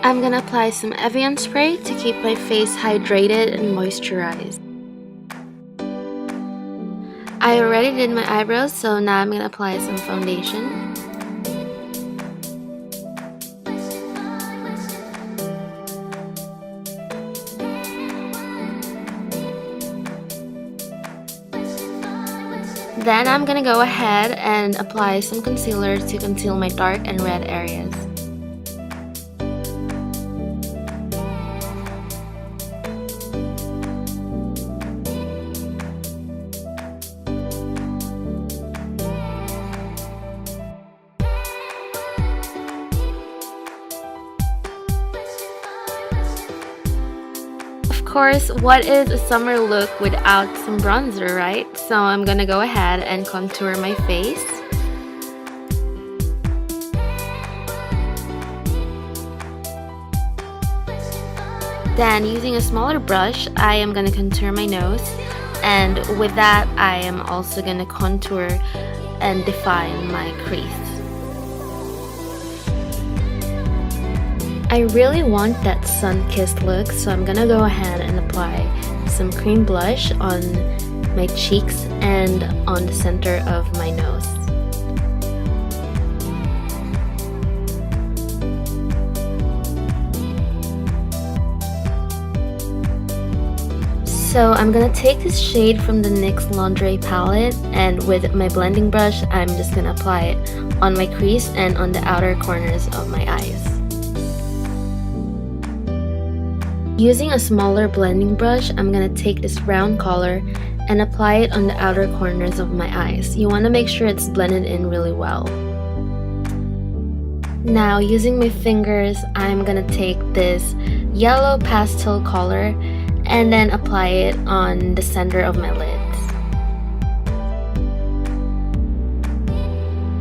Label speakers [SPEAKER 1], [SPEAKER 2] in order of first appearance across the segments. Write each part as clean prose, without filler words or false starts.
[SPEAKER 1] I'm gonna apply some Evian spray to keep my face hydrated and moisturized. I already did my eyebrows, so now I'm gonna apply some foundation. Then I'm gonna go ahead and apply some concealer to conceal my dark and red areas. Of course, what is a summer look without some bronzer, right? So I'm gonna go ahead and contour my face. Then, using a smaller brush, I am gonna contour my nose, and with that, I am also gonna contour and define my crease. I really want that sun-kissed look, so I'm gonna go ahead and apply some cream blush on my cheeks and on the center of my nose. So I'm gonna take this shade from the NYX Lingerie palette, and with my blending brush, I'm just gonna apply it on my crease and on the outer corners of my eyes. Using a smaller blending brush, I'm gonna take this round color and apply it on the outer corners of my eyes. You wanna make sure it's blended in really well. Now, using my fingers, I'm gonna take this yellow pastel color and then apply it on the center of my lids.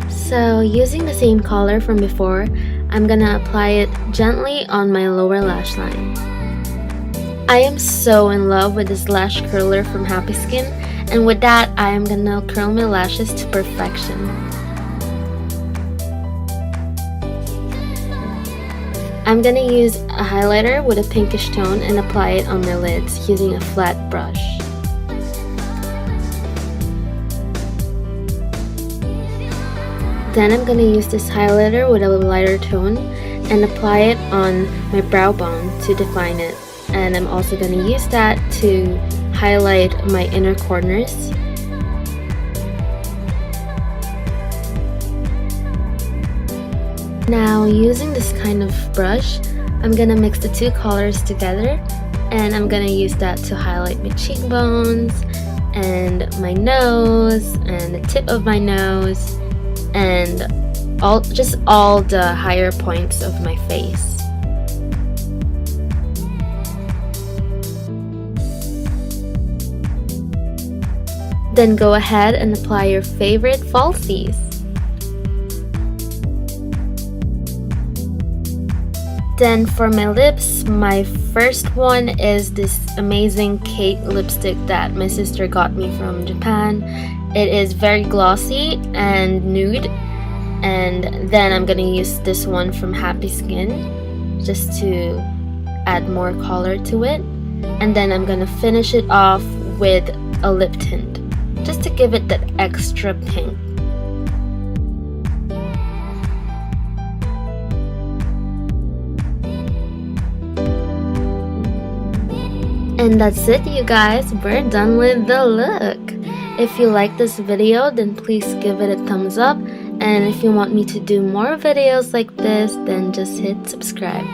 [SPEAKER 1] So, using the same color from before, I'm gonna apply it gently on my lower lash line. I am so in love with this lash curler from Happy Skin, and with that, I am gonna curl my lashes to perfection. I'm gonna use a highlighter with a pinkish tone and apply it on my lids using a flat brush. Then I'm gonna use this highlighter with a lighter tone and apply it on my brow bone to define it. And I'm also going to use that to highlight my inner corners. Now, using this kind of brush, I'm going to mix the two colors together, and I'm going to use that to highlight my cheekbones and my nose and the tip of my nose and all the higher points of my face. Then go ahead and apply your favorite falsies. Then for my lips, my first one is this amazing Kate lipstick that my sister got me from Japan. It is very glossy and nude. And then I'm gonna use this one from Happy Skin just to add more color to it. And then I'm gonna finish it off with a lip tint, just to give it that extra pink. And that's it, you guys, we're done with the look. If you like this video, then please give it a thumbs up, and if you want me to do more videos like this, then just hit subscribe.